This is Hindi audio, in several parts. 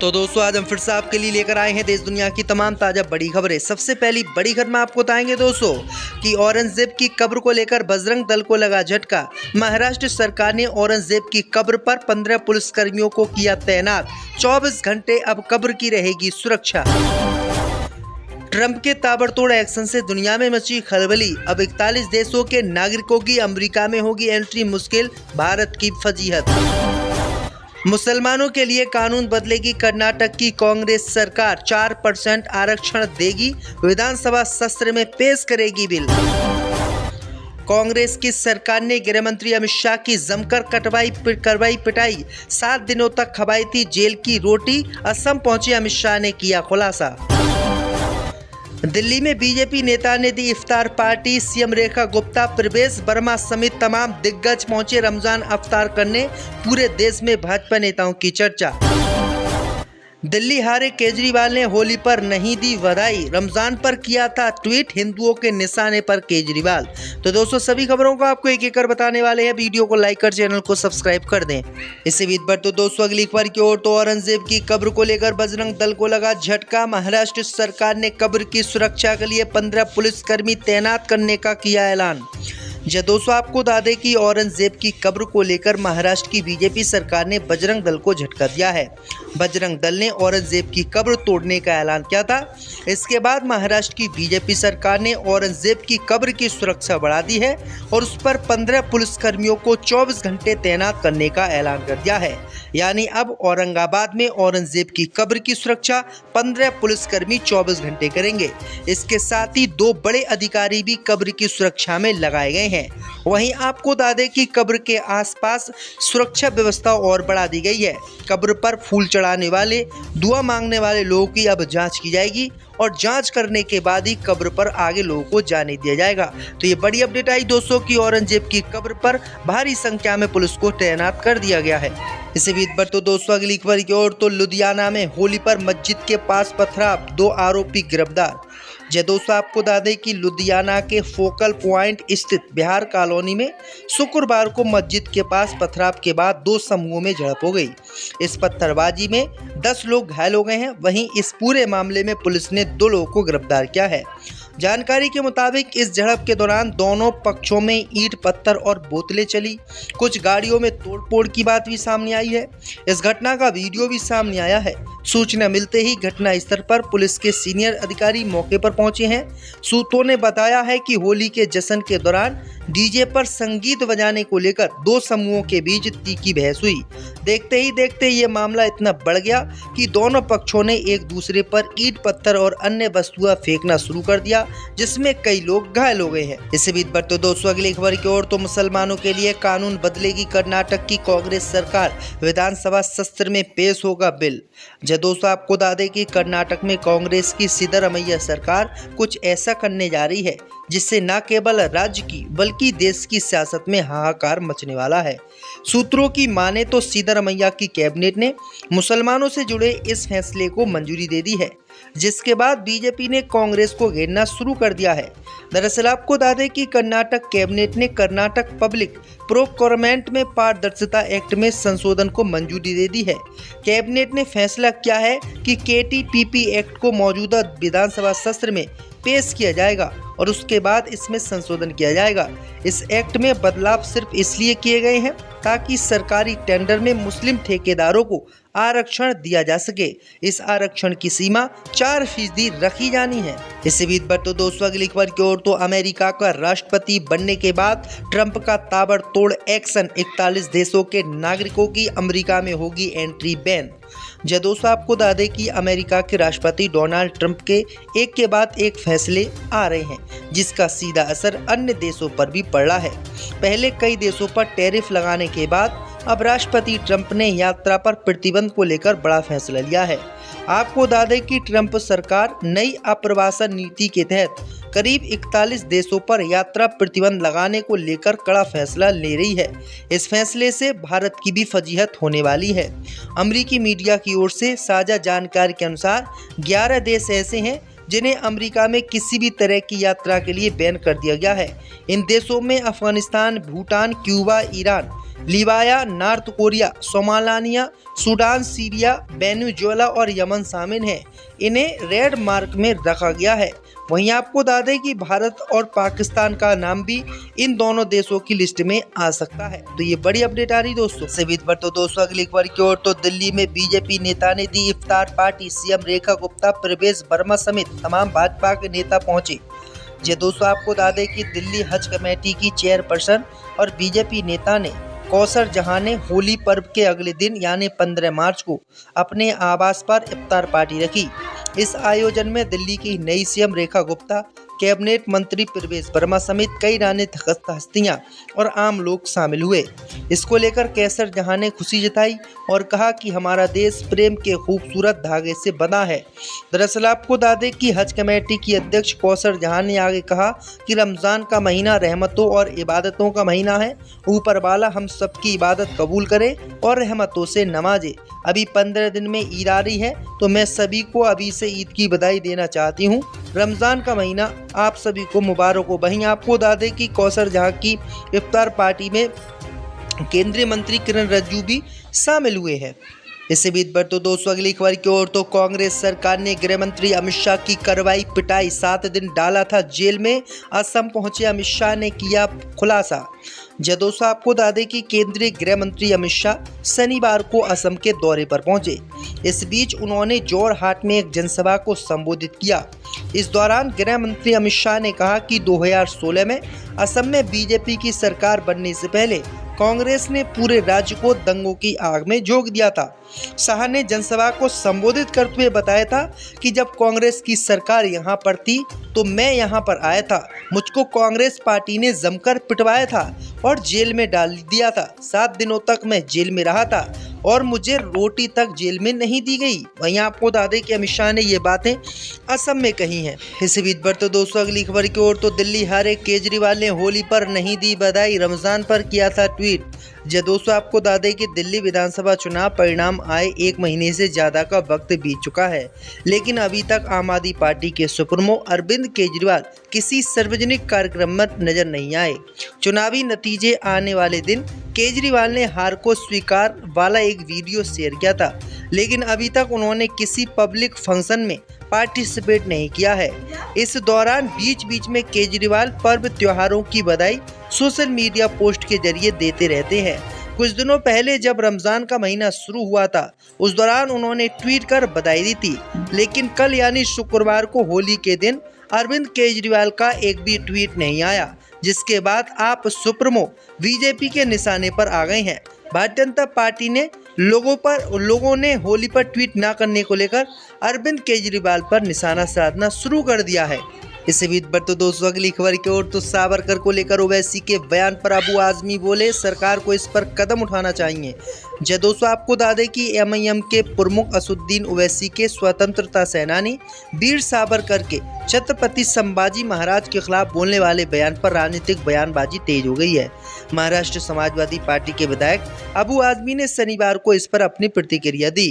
तो दोस्तों आज हम फिर से आपके लिए लेकर आए हैं देश दुनिया की तमाम ताज़ा बड़ी खबरें। सबसे पहली बड़ी खबर में आपको बताएंगे दोस्तों कि औरंगजेब की कब्र को लेकर बजरंग दल को लगा झटका। महाराष्ट्र सरकार ने औरंगजेब की कब्र पर 15 पुलिसकर्मियों को किया तैनात। 24 घंटे अब कब्र की रहेगी सुरक्षा। ट्रंप के ताबड़तोड़ एक्शन से दुनिया में मची खलबली। अब 41 देशों के नागरिकों की अमेरिका में होगी एंट्री मुश्किल, भारत की फजीहत। मुसलमानों के लिए कानून बदलेगी कर्नाटक की कांग्रेस सरकार, 4% आरक्षण देगी, विधानसभा सत्र में पेश करेगी बिल। कांग्रेस की सरकार ने गृह मंत्री अमित शाह की जमकर करवाई पिटाई। 7 दिनों तक खवाई थी जेल की रोटी। असम पहुंचे अमित शाह ने किया खुलासा। दिल्ली में बीजेपी नेता ने दी इफ्तार पार्टी। सीएम रेखा गुप्ता, प्रवेश वर्मा समेत तमाम दिग्गज पहुंचे रमजान अफ्तार करने। पूरे देश में भाजपा नेताओं की चर्चा। दिल्ली हारे केजरीवाल ने होली पर नहीं दी बधाई। रमजान पर किया था ट्वीट, हिंदुओं के निशाने पर केजरीवाल। तो दोस्तों सभी खबरों को आपको एक एक कर बताने वाले हैं। वीडियो को लाइक कर चैनल को सब्सक्राइब कर दें। इसी बीच पर तो दोस्तों अगली खबर की ओर तो औरंगजेब की कब्र को लेकर बजरंग दल को लगा झटका। महाराष्ट्र सरकार ने कब्र की सुरक्षा के लिए 15 पुलिसकर्मी तैनात करने का किया ऐलान। जी दोस्तों आपको बता दें कि औरंगजेब की कब्र को लेकर महाराष्ट्र की बीजेपी सरकार ने बजरंग दल को झटका दिया है। बजरंग दल ने औरंगजेब की कब्र तोड़ने का ऐलान किया था। इसके बाद महाराष्ट्र की बीजेपी सरकार ने औरंगजेब की कब्र की सुरक्षा बढ़ा दी है और उस पर 15 पुलिसकर्मियों को 24 घंटे तैनात करने का ऐलान कर दिया है। यानी अब औरंगाबाद में औरंगजेब की कब्र की सुरक्षा 15 पुलिसकर्मी 24 घंटे करेंगे। इसके साथ ही 2 बड़े अधिकारी भी कब्र की सुरक्षा में लगाए गए हैं। वहीं आपको बता दें कि कब्र के आसपास सुरक्षा व्यवस्था और बढ़ा दी गई है। कब्र पर फूल चढ़ाने वाले, दुआ मांगने वाले लोगों की अब जांच की जाएगी और जांच करने के बाद ही कब्र पर आगे लोगों को जाने दिया जाएगा। तो ये बड़ी अपडेट आई दोस्तों कि औरंगजेब की कब्र पर भारी संख्या में पुलिस को तैनात कर दिया गया है। इसी बीच पर तो दोस्तों अगली खबर की ओर तो लुधियाना में होली पर मस्जिद के पास पथराव, 2 आरोपी गिरफ्तार। जय दोस्तों आपको बता दें कि लुधियाना के फोकल पॉइंट स्थित बिहार कॉलोनी में शुक्रवार को मस्जिद के पास पथराव के बाद 2 समूहों में झड़प हो गई। इस पत्थरबाजी में 10 लोग घायल हो गए हैं। वहीं इस पूरे मामले में पुलिस ने 2 लोगों को गिरफ्तार किया है। जानकारी के मुताबिक इस झड़प के दौरान दोनों पक्षों में ईंट पत्थर और बोतलें चली। कुछ गाड़ियों में तोड़फोड़ की बात भी सामने आई है। इस घटना का वीडियो भी सामने आया है। सूचना मिलते ही घटना स्थल पर पुलिस के सीनियर अधिकारी मौके पर पहुंचे हैं। सूत्रों ने बताया है कि होली के जश्न के दौरान डीजे पर संगीत बजाने को लेकर 2 समूहों के बीच तीखी बहस हुई। देखते ही देखते ये मामला इतना बढ़ गया कि दोनों पक्षों ने एक दूसरे पर ईंट पत्थर और अन्य वस्तुएं फेंकना शुरू कर दिया, जिसमें कई लोग घायल हो गए हैं। इसी बीच पर तो दोस्तों अगली खबर की ओर तो मुसलमानों के लिए कानून बदलेगी कर्नाटक की कांग्रेस सरकार, विधानसभा सत्र में पेश होगा बिल। जय दोस्तों आपको बता दें कि कर्नाटक में कांग्रेस की सिद्धरामैया सरकार कुछ ऐसा करने जा रही है जिससे न केवल राज्य की बल्कि देश की सियासत में हाहाकार मचने वाला है। सूत्रों की माने तो सिद्धरामैया की कैबिनेट ने मुसलमानों से जुड़े इस फैसले को मंजूरी दे दी है, जिसके बाद बीजेपी ने कांग्रेस को घेरना शुरू कर दिया है। दरअसल आपको बता दें कि कर्नाटक कैबिनेट ने कर्नाटक पब्लिक प्रोक्योरमेंट में पारदर्शिता एक्ट में संशोधन को मंजूरी दे दी है। कैबिनेट ने फैसला किया है कि केटीपीपी एक्ट को मौजूदा विधानसभा सत्र में पेश किया जाएगा और उसके बाद इसमें संशोधन किया जाएगा। इस एक्ट में बदलाव सिर्फ इसलिए किए गए हैं ताकि सरकारी टेंडर में मुस्लिम ठेकेदारों को आरक्षण दिया जा सके। इस आरक्षण की सीमा 4% रखी जानी है। इसी बीच पर तो दोस्तों अगली खबर की ओर तो अमेरिका का राष्ट्रपति बनने के बाद ट्रंप का ताबड़तोड़ एक्शन, 41 देशों के नागरिकों की अमेरिका में होगी एंट्री बैन। जय दोस्तों आपको बता दें कि अमेरिका के राष्ट्रपति डोनाल्ड ट्रंप के एक के बाद एक फैसले आ रहे हैं, जिसका सीधा असर अन्य देशों पर भी पड़ रहा है। पहले कई देशों पर टैरिफ लगाने के बाद अब राष्ट्रपति ट्रंप ने यात्रा पर प्रतिबंध को लेकर बड़ा फैसला लिया है। आपको बता दें कि ट्रंप सरकार नई अप्रवासन नीति के तहत करीब 41 देशों पर यात्रा प्रतिबंध लगाने को लेकर कड़ा फैसला ले रही है। इस फैसले से भारत की भी फजीहत होने वाली है। अमेरिकी मीडिया की ओर से साझा जानकारी के अनुसार 11 देश ऐसे हैं जिन्हें अमेरिका में किसी भी तरह की यात्रा के लिए बैन कर दिया गया है। इन देशों में Afghanistan, Bhutan, Cuba, Iran, Libya, north Korea, Somalia, Sudan, Syria, Venezuela और यमन शामिल हैं। इन्हें रेड मार्क में रखा गया है। वहीं आपको बता दें कि भारत और पाकिस्तान का नाम भी इन दोनों देशों की लिस्ट में आ सकता है। तो ये बड़ी अपडेट आ रही दोस्तों। सभी पर तो दोस्तों अगली खबर की ओर तो दिल्ली में बीजेपी नेता ने दी इफ्तार पार्टी। सीएम रेखा गुप्ता, प्रवेश वर्मा समेत तमाम भाजपा के नेता पहुंचे। जी दोस्तों, आपको बता दें कि दिल्ली हज कमेटी की चेयरपर्सन और बीजेपी नेता ने कौसर जहां ने होली पर्व के अगले दिन यानी 15 मार्च को अपने आवास पर इफ्तार पार्टी रखी। इस आयोजन में दिल्ली की नई सीएम रेखा गुप्ता, कैबिनेट मंत्री प्रवेश वर्मा समेत कई राजनीतिक हस्तियां और आम लोग शामिल हुए। इसको लेकर कौसर जहां ने खुशी जताई और कहा कि हमारा देश प्रेम के खूबसूरत धागे से बंधा है। दरअसल आपको बता दें कि हज कमेटी की अध्यक्ष कौसर जहां ने आगे कहा कि रमज़ान का महीना रहमतों और इबादतों का महीना है। ऊपर वाला हम सबकी इबादत कबूल करे और रहमतों से नवाजे। अभी 15 दिन में ईद आ रही है, तो मैं सभी को अभी से ईद की बधाई देना चाहती हूँ। रमज़ान का महीना आप सभी को मुबारक हो। वहीं आपको बता दें कि कौसर जहां की इफ्तार पार्टी में केंद्रीय मंत्री किरण रिजिजू भी शामिल हुए हैं। इससे बीच पर तो दोस्तों अगली खबर की ओर तो कांग्रेस सरकार ने गृह मंत्री अमित शाह की करवाई पिटाई। 7 दिन डाला था जेल में। असम पहुंचे अमित शाह ने किया खुलासा। दोस्तों आपको बता दें कि केंद्रीय गृह मंत्री अमित शाह शनिवार को असम के दौरे पर पहुंचे। इस बीच उन्होंने जोरहाट में एक जनसभा को संबोधित किया। इस दौरान गृह मंत्री अमित शाह ने कहा कि 2016 में असम में बीजेपी की सरकार बनने से पहले कांग्रेस ने पूरे राज्य को दंगों की आग में झोंक दिया था। शाह ने जनसभा को संबोधित करते हुए बताया था कि जब कांग्रेस की सरकार यहां पर थी तो मैं यहां पर आया था। मुझको कांग्रेस पार्टी ने जमकर पिटवाया था और जेल में डाल दिया था। 7 दिनों तक मैं जेल में रहा था और मुझे रोटी तक जेल में नहीं दी गई। वहीं आपको बता दें कि अमित शाह ने ये बातें असम में कही हैं। इसी बीच पर तो दोस्तों अगली खबर की ओर तो दिल्ली हारे केजरीवाल ने होली पर नहीं दी बधाई, रमजान पर किया था ट्वीट। दोस्तों आपको बता दें कि दिल्ली विधानसभा चुनाव परिणाम आए 1 महीने से ज़्यादा का वक्त बीत चुका है, लेकिन अभी तक आम आदमी पार्टी के सुप्रीमो अरविंद केजरीवाल किसी सार्वजनिक कार्यक्रम में नजर नहीं आए। चुनावी नतीजे आने वाले दिन केजरीवाल ने हार को स्वीकार वाला एक वीडियो शेयर किया था, लेकिन अभी तक उन्होंने किसी पब्लिक फंक्शन में पार्टिसिपेट नहीं किया है। इस दौरान बीच बीच में केजरीवाल पर्व त्योहारों की बधाई सोशल मीडिया पोस्ट के जरिए देते रहते हैं। कुछ दिनों पहले जब रमज़ान का महीना शुरू हुआ था, उस दौरान उन्होंने ट्वीट कर बधाई दी थी, लेकिन कल यानी शुक्रवार को होली के दिन अरविंद केजरीवाल का एक भी ट्वीट नहीं आया, जिसके बाद आप सुप्रीमो बीजेपी के निशाने पर आ गए हैं। भारतीय जनता पार्टी ने लोगों ने होली पर ट्वीट न करने को लेकर अरविंद केजरीवाल पर निशाना साधना शुरू कर दिया है। इसी बीच पर तो दोस्तों अगली खबर की ओर तो सावरकर को लेकर ओवैसी के बयान पर अबू आजमी बोले, सरकार को इस पर कदम उठाना चाहिए। दोस्तों आपको बता दें कि एमआईएम के प्रमुख असदुद्दीन ओवैसी के स्वतंत्रता सेनानी वीर सावरकर के छत्रपति संभाजी महाराज के खिलाफ बोलने वाले बयान पर राजनीतिक बयानबाजी तेज हो गई है। महाराष्ट्र समाजवादी पार्टी के विधायक अबू आजमी ने शनिवार को इस पर अपनी प्रतिक्रिया दी।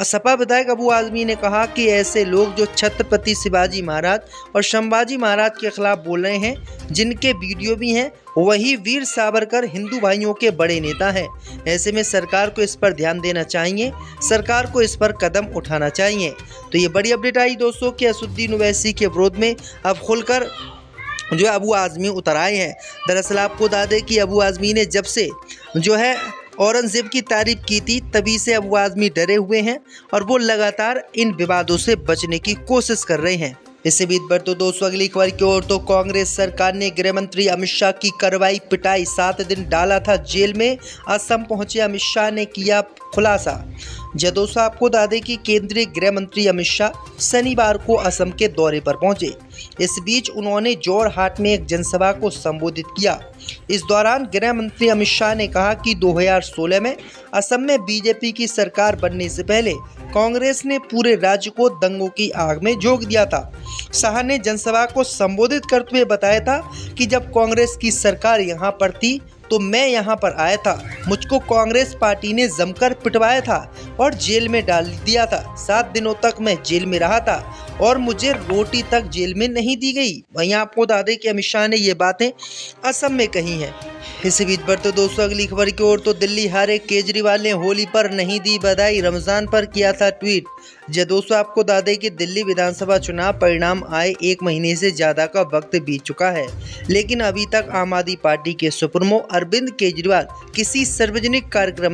सपा विधायक अबू आजमी ने कहा कि ऐसे लोग जो छत्रपति शिवाजी महाराज और संभाजी महाराज के खिलाफ बोल रहे हैं, जिनके वीडियो भी हैं, वही वीर सावरकर हिंदू भाइयों के बड़े नेता हैं। ऐसे में सरकार को इस पर ध्यान देना चाहिए, सरकार को इस पर कदम उठाना चाहिए। तो ये बड़ी अपडेट आई दोस्तों कि असदुद्दीन ओवैसी के विरोध में अब खुलकर जो अबू आजमी उतर आए हैं। दरअसल आपको बता दें कि अबू आजमी ने जब से जो है औरंगजेब की तारीफ की थी, तभी से अबू आजमी डरे हुए हैं और वो लगातार इन विवादों से बचने की कोशिश कर रहे हैं। इससे बीच पर तो दोस्तों अगली खबर की ओर तो कांग्रेस सरकार ने गृह मंत्री अमित शाह की करवाई पिटाई। 7 दिन डाला था जेल में। असम पहुंचे अमित शाह ने किया खुलासा। दोस्तों आपको बता दें कि केंद्रीय गृह मंत्री अमित शाह शनिवार को असम के दौरे पर पहुंचे। इस बीच उन्होंने जोरहाट में एक जनसभा को संबोधित किया। इस दौरान गृह मंत्री अमित शाह ने कहा कि 2016 में असम में बीजेपी की सरकार बनने से पहले कांग्रेस ने पूरे राज्य को दंगों की आग में झोंक दिया था। शाह ने जनसभा को संबोधित करते हुए बताया था कि जब कांग्रेस की सरकार यहां पर थी तो मैं यहाँ पर आया था। मुझको कांग्रेस पार्टी ने जमकर पिटवाया था और जेल में डाल दिया था। 7 दिनों तक मैं जेल में रहा था और मुझे रोटी तक जेल में नहीं दी गई। वहीं आपको बता दें कि अमित शाह ने ये बातें असम में कही हैं। इसी बीच पर तो दोस्तों अगली खबर की ओर तो दिल्ली हारे केजरीवाल ने होली पर नहीं दी बधाई, रमजान पर किया था ट्वीट। जी दोस्तों, आपको बता दें कि दिल्ली विधानसभा चुनाव परिणाम आए 1 महीने से ज़्यादा का वक्त बीत चुका है, लेकिन अभी तक आम आदमी पार्टी के सुप्रीमो अरविंद केजरीवाल किसी सार्वजनिक कार्यक्रम